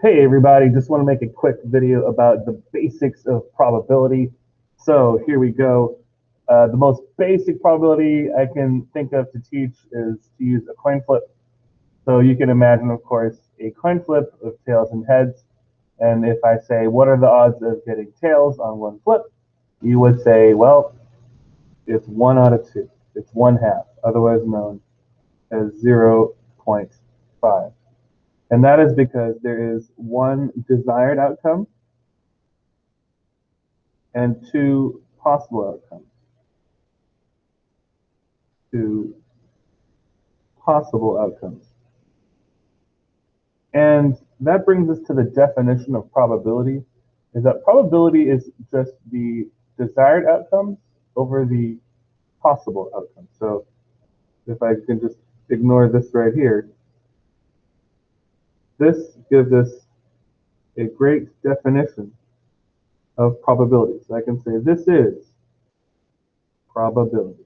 Hey everybody, just want to make a quick video about the basics of probability. So here we go. The most basic probability I can think of to teach is to use a coin flip. So you can imagine, of course, a coin flip of tails and heads. And if I say, what are the odds of getting tails on one flip? You would say, well, it's 1 out of 2. It's 1/2, otherwise known as 0.5. And that is because there is one desired outcome and two possible outcomes. Two possible outcomes. And that brings us to the definition of probability, is that probability is just the desired outcomes over the possible outcomes. So if I can just ignore this right here, this gives us a great definition of probability. So I can say this is probability.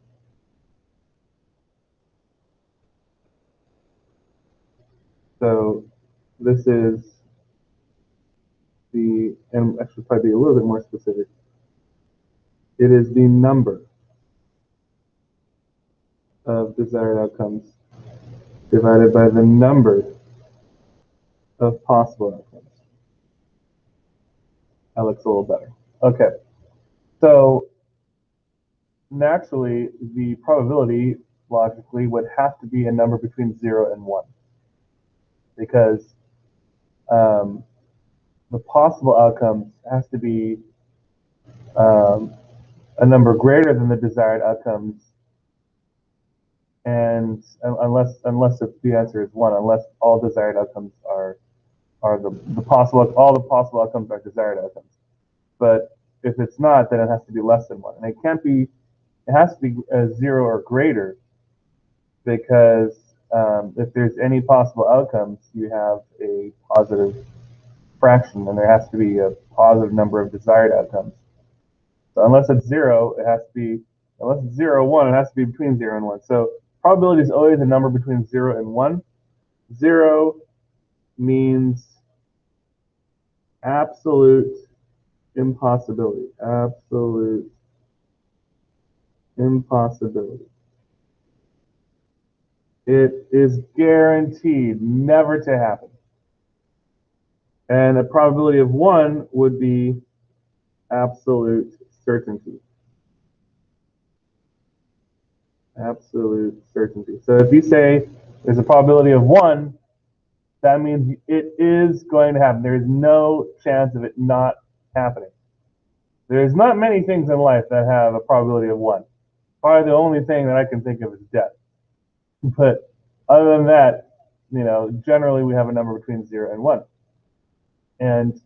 So this is the, and I should probably be a little bit more specific. It is the number of desired outcomes divided by the number of possible outcomes. That looks a little better. Okay, so naturally the probability logically would have to be a number between 0 and 1 because the possible outcomes has to be a number greater than the desired outcomes, and unless the answer is 1, unless all desired outcomes are the possible, all the possible outcomes are desired outcomes. But if it's not, then it has to be less than 1, and it can't be. It has to be 0 or greater, because if there's any possible outcomes, you have a positive fraction, and there has to be a positive number of desired outcomes. So unless it's 0, it has to be, unless it's 0 or 1, it has to be between 0 and 1. So probability is always a number between 0 and 1. 0 means absolute impossibility. Absolute impossibility. It is guaranteed never to happen. And a probability of 1 would be absolute certainty. Absolute certainty. So if you say there's a probability of 1, that means it is going to happen. There is no chance of it not happening. There's not many things in life that have a probability of 1. Probably the only thing that I can think of is death. But other than that, generally we have a number between 0 and 1. And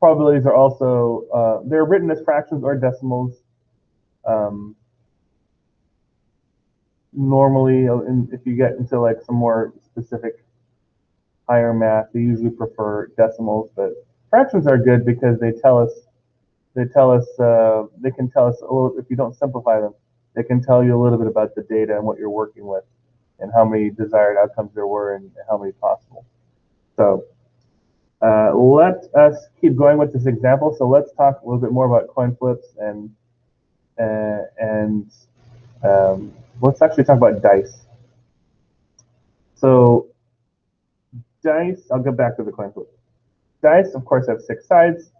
probabilities are also, they're written as fractions or decimals. Normally, if you get into like some more specific higher math, they usually prefer decimals, but fractions are good because they can tell us a little, if you don't simplify them, they can tell you a little bit about the data and what you're working with and how many desired outcomes there were and how many possible. So let us keep going with this example. So let's talk a little bit more about coin flips and let's actually talk about dice. So dice, I'll go back to the coin flip. Dice, of course, have 6 sides.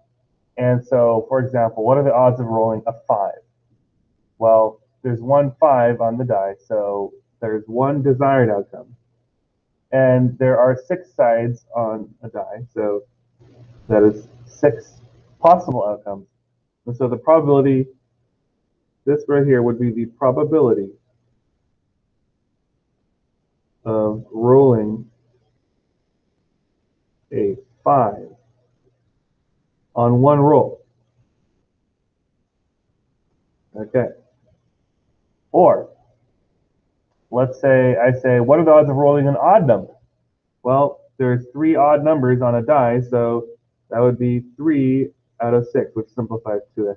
And so, for example, what are the odds of rolling a 5? Well, there's 1 5 on the die, so there's 1 desired outcome. And there are 6 sides on a die, so that is 6 possible outcomes. And so the probability, this right here would be the probability of rolling a 5 on 1 roll. Okay. Or let's say I say, what are the odds of rolling an odd number? Well, there's 3 odd numbers on a die, so that would be 3 out of 6, which simplifies to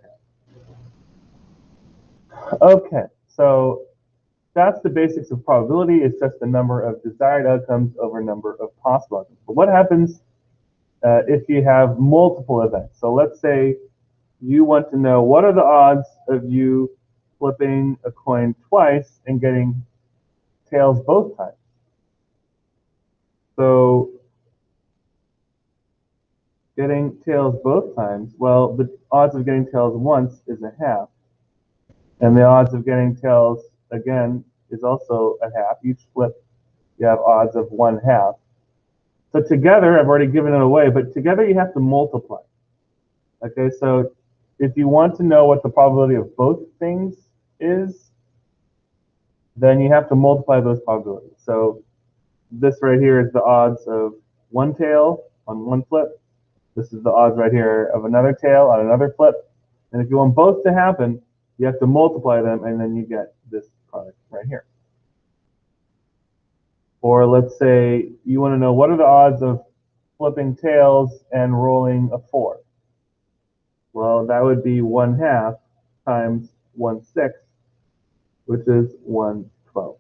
1/2. Okay, so that's the basics of probability. It's just the number of desired outcomes over number of possible outcomes. But what happens if you have multiple events. So let's say you want to know what are the odds of you flipping a coin twice and getting tails both times. So getting tails both times, well, the odds of getting tails once is a half. And the odds of getting tails again is also a half. Each flip, you have odds of 1/2. So together, I've already given it away, but together you have to multiply. Okay, so if you want to know what the probability of both things is, then you have to multiply those probabilities. So this right here is the odds of one tail on one flip. This is the odds right here of another tail on another flip. And if you want both to happen, you have to multiply them, and then you get this product right here. Or let's say you want to know what are the odds of flipping tails and rolling a 4. Well, that would be 1/2 times 1/6, which is 1/12.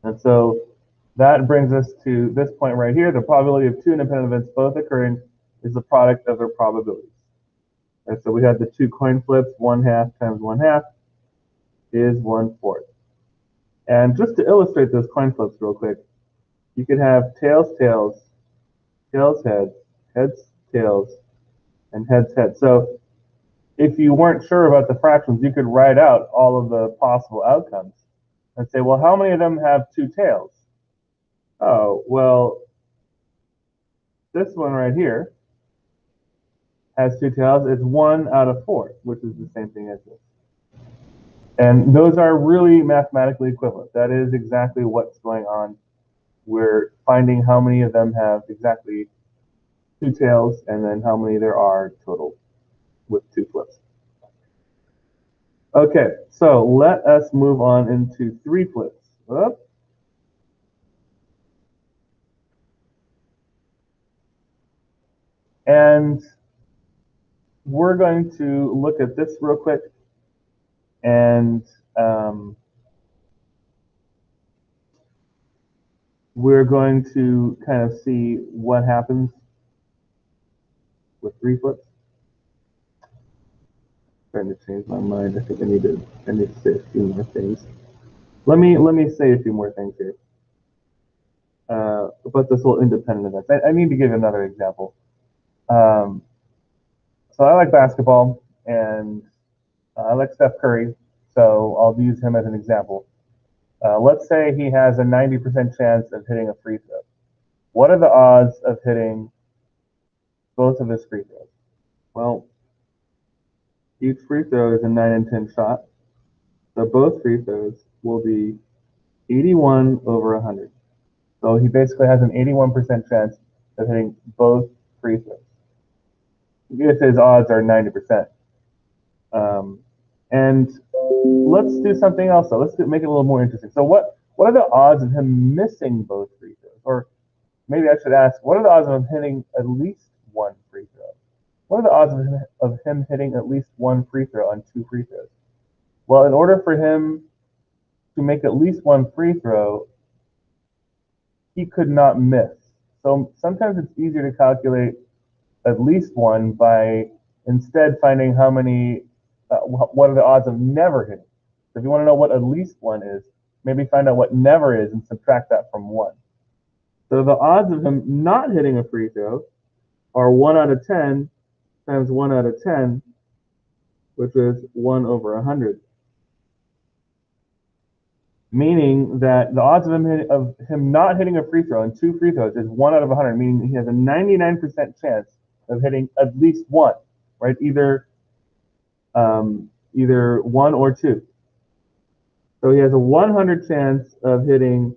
And so that brings us to this point right here. The probability of two independent events both occurring is the product of their probabilities. And so we have the two coin flips, 1/2 times 1/2 is 1/4. And just to illustrate those coin flips real quick, you could have tails, tails, tails, heads, heads, tails, and heads, heads. So if you weren't sure about the fractions, you could write out all of the possible outcomes and say, well, how many of them have two tails? Oh, well, this one right here has two tails. It's 1 out of 4, which is the same thing as this. And those are really mathematically equivalent. That is exactly what's going on. We're finding how many of them have exactly two tails, and then how many there are total with two flips. Okay, so let us move on into 3 flips. Up. And we're going to look at this real quick, and we're going to kind of see what happens with 3 flips. Trying to change my mind. I think I need to say a few more things. Let me say a few more things here about this whole independent events. I need to give another example. So I like basketball, and I like Steph Curry, so I'll use him as an example. Let's say he has a 90% chance of hitting a free throw. What are the odds of hitting both of his free throws? Well, each free throw is a 9 in 10 shot, so both free throws will be 81 over 100. So he basically has an 81% chance of hitting both free throws. If his odds are 90%. And let's do something else though. Let's make it a little more interesting. So what are the odds of him missing both free throws? Or maybe I should ask, what are the odds of him hitting at least one free throw? What are the odds of him hitting at least one free throw on 2 free throws? Well, in order for him to make at least one free throw, he could not miss. So sometimes it's easier to calculate at least one by instead finding how many, what are the odds of never hitting. So if you want to know what at least one is, maybe find out what never is and subtract that from 1. So the odds of him not hitting a free throw are 1 out of 10 times 1 out of 10, which is 1 over 100. Meaning that the odds of him not hitting a free throw in 2 free throws is 1 out of 100, meaning he has a 99% chance of hitting at least one, right? Either 1 or 2. So he has a 100 chance of hitting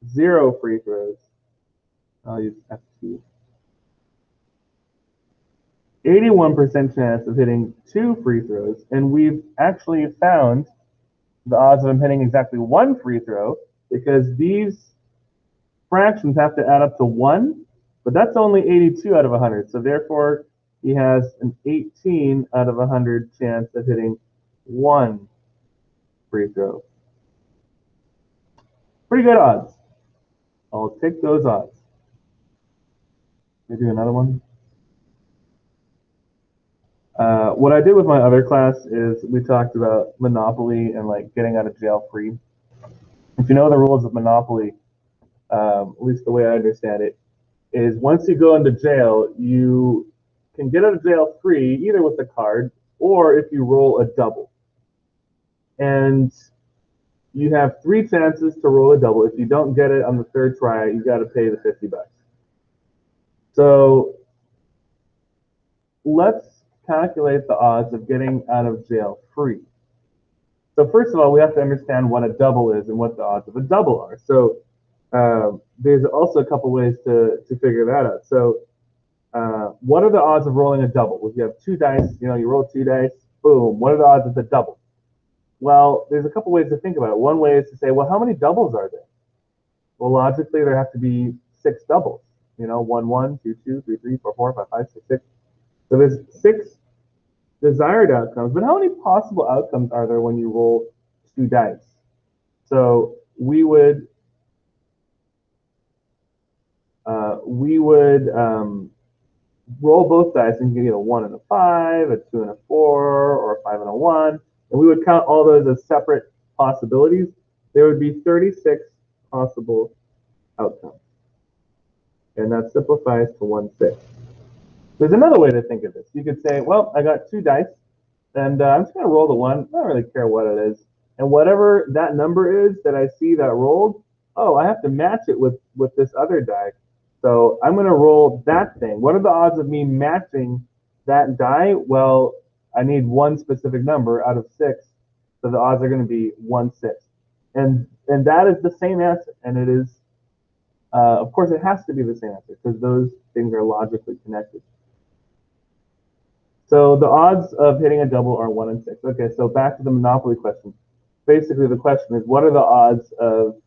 0 free throws. I'll use F2. 81% chance of hitting 2 free throws, and we've actually found the odds of him hitting exactly 1 free throw because these fractions have to add up to 1, but that's only 82 out of 100. So therefore, he has an 18 out of 100 chance of hitting 1 free throw. Pretty good odds. I'll take those odds. Let me do another one. What I did with my other class is we talked about Monopoly and like getting out of jail free. If you know the rules of Monopoly, at least the way I understand it, is once you go into jail, you can get out of jail free either with the card or if you roll a double. And you have 3 chances to roll a double. If you don't get it on the 3rd try, you got to pay the $50. So let's calculate the odds of getting out of jail free. So first of all, we have to understand what a double is and what the odds of a double are. So there's also a couple ways to figure that out. So what are the odds of rolling a double? If you have 2 dice, you roll 2 dice, boom, what are the odds of the double? Well, there's a couple ways to think about it. One way is to say, well, how many doubles are there? Well, logically, there have to be 6 doubles. 1, 1, 2, 2, 3, 3, 4, 4, 5, 5, 6, 6. So there's 6 desired outcomes. But how many possible outcomes are there when you roll 2 dice? So we would roll both dice and you get a 1 and a 5, a 2 and a 4, or a 5 and a 1. And we would count all those as separate possibilities. There would be 36 possible outcomes. And that simplifies to 1/6. There's another way to think of this. You could say, well, I got 2 dice, and I'm just going to roll the 1. I don't really care what it is. And whatever that number is that I see that rolled, oh, I have to match it with this other die. So I'm going to roll that thing. What are the odds of me matching that die? Well, I need one specific number out of 6. So the odds are going to be 1/6. And that is the same answer. And it is, of course, it has to be the same answer because those things are logically connected. So the odds of hitting a double are 1 in 6. Okay, so back to the Monopoly question. Basically, the question is, what are the odds of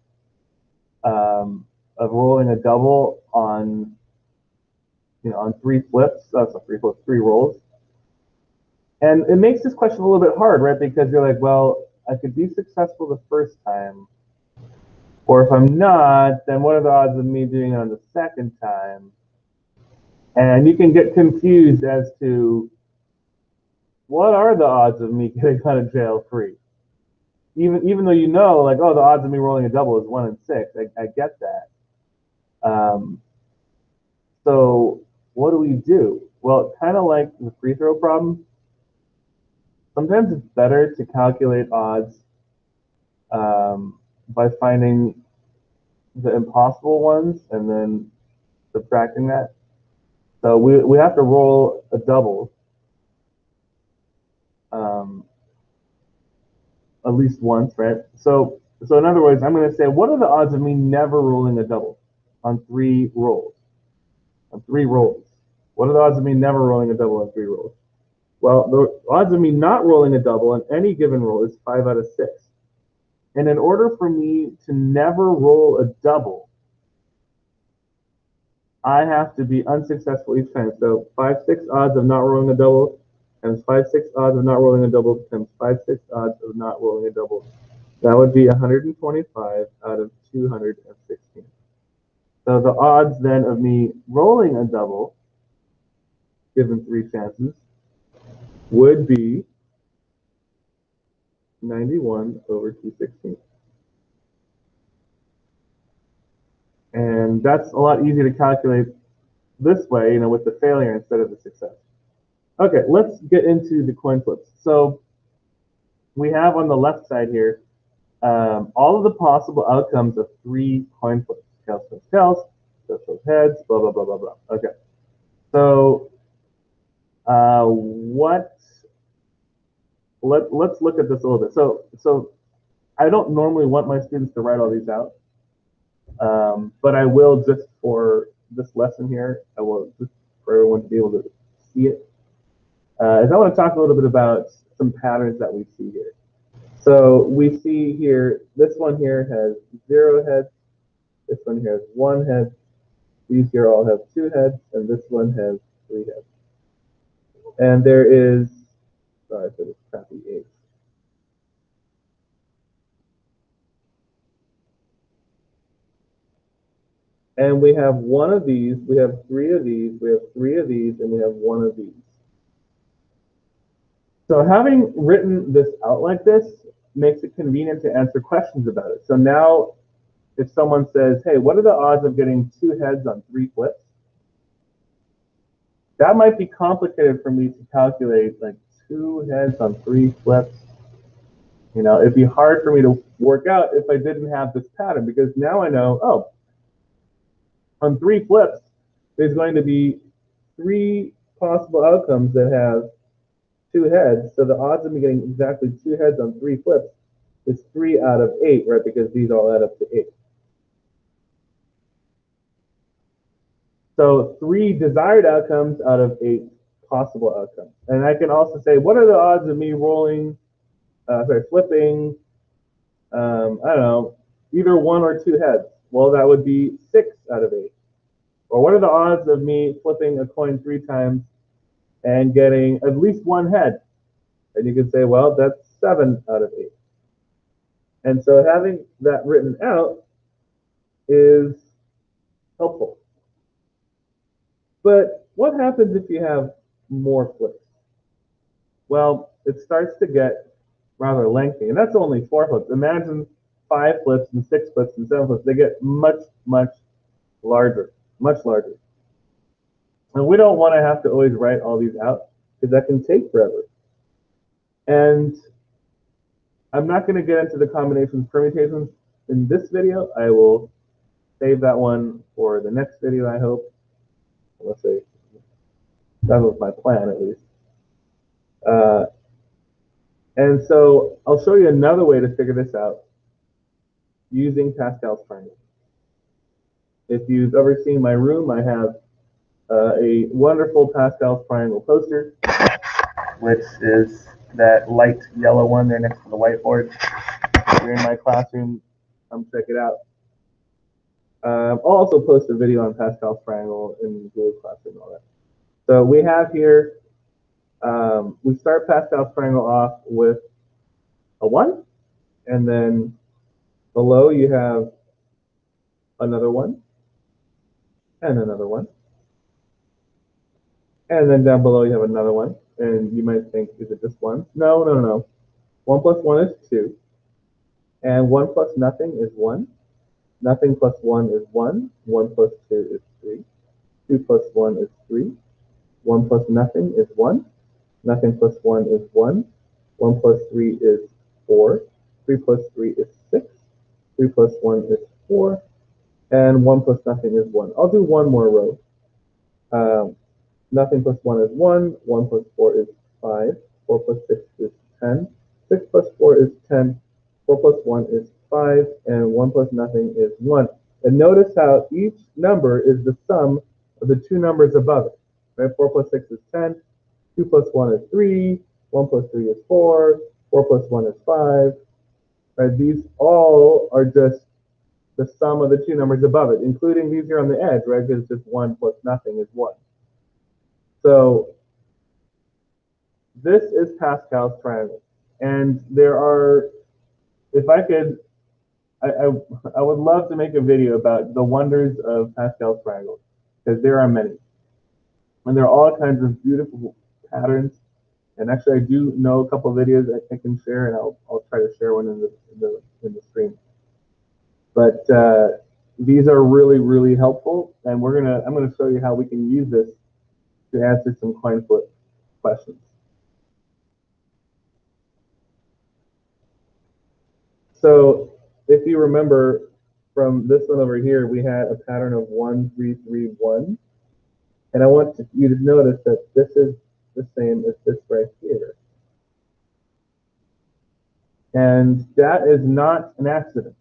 rolling a double on, on 3 flips? That's not 3 flips, 3 rolls. And it makes this question a little bit hard, right? Because you're like, well, I could be successful the first time, or if I'm not, then what are the odds of me doing it on the second time? And you can get confused as to what are the odds of me getting out of jail free? Even though like, oh, the odds of me rolling a double is 1 in 6. I get that. So what do we do? Well, kind of like the free throw problem, sometimes it's better to calculate odds by finding the impossible ones and then subtracting that. So we have to roll a double at least once, right? So in other words, I'm going to say, what are the odds of me never rolling a double on 3 rolls? On 3 rolls. What are the odds of me never rolling a double on 3 rolls? Well, the odds of me not rolling a double on any given roll is 5 out of 6. And in order for me to never roll a double, I have to be unsuccessful each time. So 5/6 odds of not rolling a double times 5/6 odds of not rolling a double times 5/6 odds of not rolling a double. That would be 125 out of 216. So the odds then of me rolling a double, given 3 chances, would be 91 over 216. And that's a lot easier to calculate this way, with the failure instead of the success. Okay, let's get into the coin flips. So we have on the left side here all of the possible outcomes of 3 coin flips. Tails, tails, tails, tails, tails, heads, blah, blah, blah, blah, blah. Okay. So let's look at this a little bit. So I don't normally want my students to write all these out, but I will just for this lesson here. I will just for everyone to be able to see it. Is I want to talk a little bit about some patterns that we see here. So we see here, this one here has 0 heads, this one here has 1 head, these here all have 2 heads, and this one has 3 heads. And there is, sorry for this crappy 8. And we have one of these, we have three of these, we have three of these, and we have one of these. So having written this out like this makes it convenient to answer questions about it. So now if someone says, hey, what are the odds of getting 2 heads on 3 flips? That might be complicated for me to calculate, like 2 heads on 3 flips. You know, it'd be hard for me to work out if I didn't have this pattern, because now I know, oh, on 3 flips, there's going to be 3 possible outcomes that have 2 heads. So the odds of me getting exactly 2 heads on 3 flips is 3 out of 8, right? Because these all add up to 8. So 3 desired outcomes out of 8 possible outcomes. And I can also say, what are the odds of me flipping, I don't know, either 1 or 2 heads? Well, that would be 6 out of 8. Or what are the odds of me flipping a coin 3 times and getting at least 1 head? And you can say, well, that's 7 out of 8. And so having that written out is helpful. But what happens if you have more flips? Well, it starts to get rather lengthy, and that's only 4 flips. Imagine 5 flips and 6 flips and 7 flips. They get much, much larger, much larger. And we don't want to have to always write all these out, because that can take forever. And I'm not going to get into the combinations, permutations in this video. I will save that one for the next video, I hope. Let's say that was my plan, at least. And so I'll show you another way to figure this out using Pascal's Triangle. If you've ever seen my room, I have a wonderful Pascal's Triangle poster, which is that light yellow one there next to the whiteboard. If you're in my classroom, come check it out. I'll also post a video on Pascal's Triangle in Google Classroom and all that. So we have here, we start Pascal's Triangle off with a 1, and then below you have another 1, and another 1. And then down below you have another 1. And you might think, is it just 1? No, no, no. 1 plus 1 is 2. And 1 plus nothing is 1. Nothing plus 1 is 1. 1 plus 2 is 3. 2 plus 1 is 3. 1 plus nothing is 1. Nothing plus 1 is 1. 1 plus 3 is 4. 3 plus 3 is 6. 3 plus 1 is 4. And 1 plus nothing is 1. I'll do one more row. Nothing plus 1 is 1. 1 plus 4 is 5. 4 plus 6 is 10. 6 plus 4 is 10. 4 plus 1 is 5. And 1 plus nothing is 1. And notice how each number is the sum of the 2 numbers above it. Right? 4 plus 6 is 10. 2 plus 1 is 3. 1 plus 3 is 4. 4 plus 1 is 5. Right? These all are just the sum of the 2 numbers above it, including these here on the edge, right? Because just 1 plus nothing is 1. So this is Pascal's Triangle. And there are, if I could, I would love to make a video about the wonders of Pascal's Triangle, because there are many. And there are all kinds of beautiful patterns. And actually, I do know a couple of videos I can share, and I'll try to share one in the stream. But these are really, really helpful, and I'm gonna show you how we can use this to answer some coin flip questions. So if you remember from this one over here, we had a pattern of 1, 3, 3, 1. And I want you to notice that this is the same as this right here. And that is not an accident.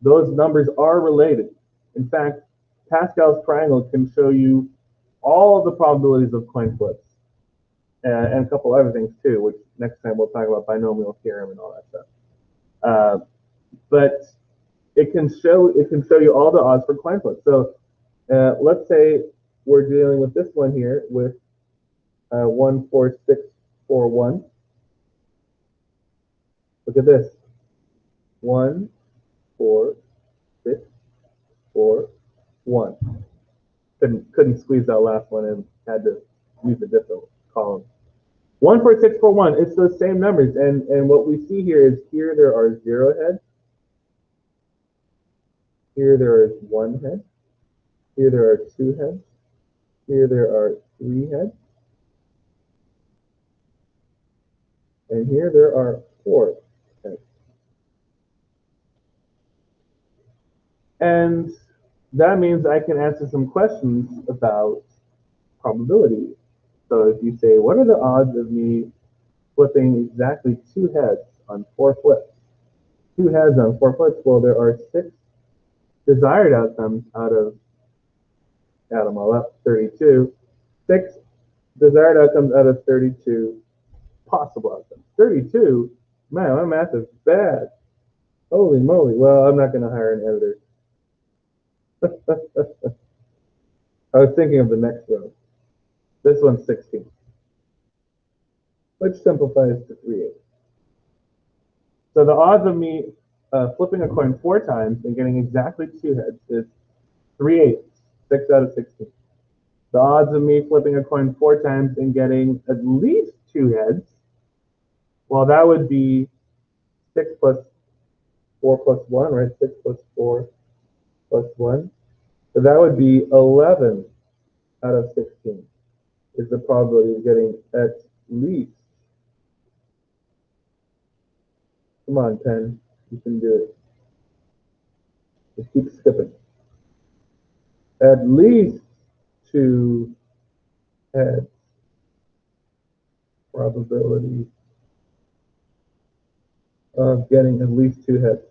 Those numbers are related. In fact, Pascal's Triangle can show you all of the probabilities of coin flips. And a couple other things too, which next time we'll talk about binomial theorem and all that stuff. But it can show you all the odds for coin flips. So let's say we're dealing with this one here with 1, 4, 6, 4, 1. Look at this. 1, 4, 6, 4, 1. Couldn't squeeze that last one in, had to use a different column. 1, 4, 6, 4, 1, it's those same numbers, and what we see here is here there are 0 heads, here there is 1 head, here there are 2 heads, here there are 3 heads, and here there are 4 heads. And that means I can answer some questions about probability. So if you say, what are the odds of me flipping exactly 2 heads on 4 flips? 2 heads on 4 flips, well, there are 6 desired outcomes out of, add them all up, 32. 6 desired outcomes out of 32 possible outcomes. 32? Man, my math is bad. Holy moly. Well, I'm not going to hire an editor. I was thinking of the next row. This one's 16, which simplifies to 3/8. So the odds of me flipping a coin 4 times and getting exactly 2 heads is 3/8, 6 out of 16. The odds of me flipping a coin 4 times and getting at least 2 heads, well, that would be 6 plus 4 plus 1, right? 6 plus 4 plus 1. So that would be 11 out of 16 is the probability of getting at least. Come on, Pen. You can do it. Just keep skipping. At least 2 heads. Probability of getting at least 2 heads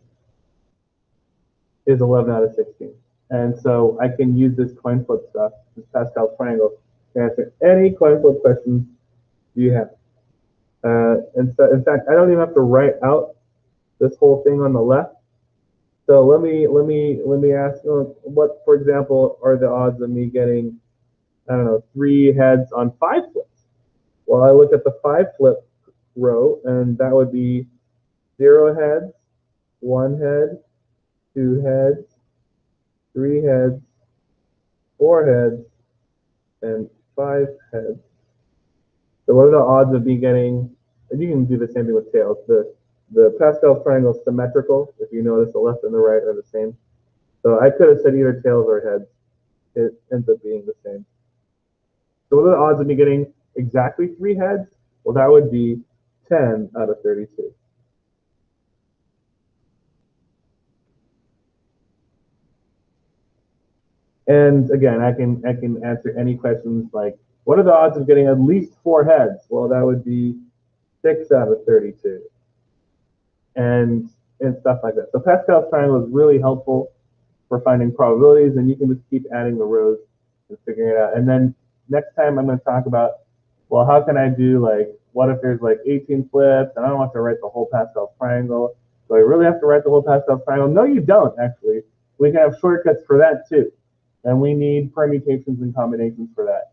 is 11 out of 16. And so I can use this coin flip stuff, this Pascal Triangle, to answer any coin flip questions you have. And so, in fact, I don't even have to write out this whole thing on the left. So let me ask you, what, for example, are the odds of me getting, I don't know, 3 heads on 5 flips? Well, I look at the 5 flip row, and that would be 0 heads, 1 head, 2 heads, 3 heads, 4 heads, and 5 heads. So what are the odds of me getting, and you can do the same thing with tails. The Pascal Triangle is symmetrical. If you notice, the left and the right are the same. So I could have said either tails or heads. It ends up being the same. So what are the odds of me getting exactly 3 heads? Well, that would be 10 out of 32. And again, I can answer any questions like, what are the odds of getting at least 4 heads? Well, that would be 6 out of 32. And stuff like that. So Pascal's triangle is really helpful for finding probabilities, and you can just keep adding the rows and figuring it out. And then next time I'm going to talk about, well, how can I do, like, what if there's like 18 flips and I don't have to write the whole Pascal triangle? Do I really have to write the whole Pascal triangle? No, you don't, actually. We can have shortcuts for that too. And we need permutations and combinations for that.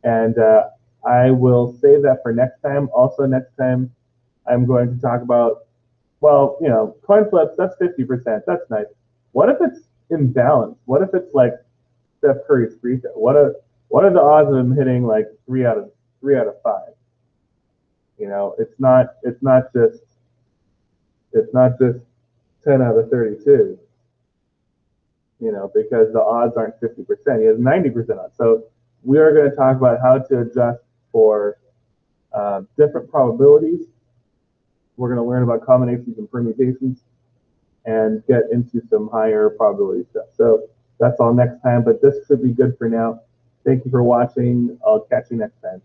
And I will save that for next time. Also, next time I'm going to talk about, well, you know, coin flips, that's 50%. That's nice. What if it's imbalanced? What if it's like Steph Curry's free throw? What are the odds of him hitting like 3 out of 5? You know, it's not just 10 out of 32. You know, because the odds aren't 50%. He has 90% odds. So we are going to talk about how to adjust for different probabilities. We're going to learn about combinations and permutations and get into some higher probability stuff. So that's all next time, but this should be good for now. Thank you for watching. I'll catch you next time.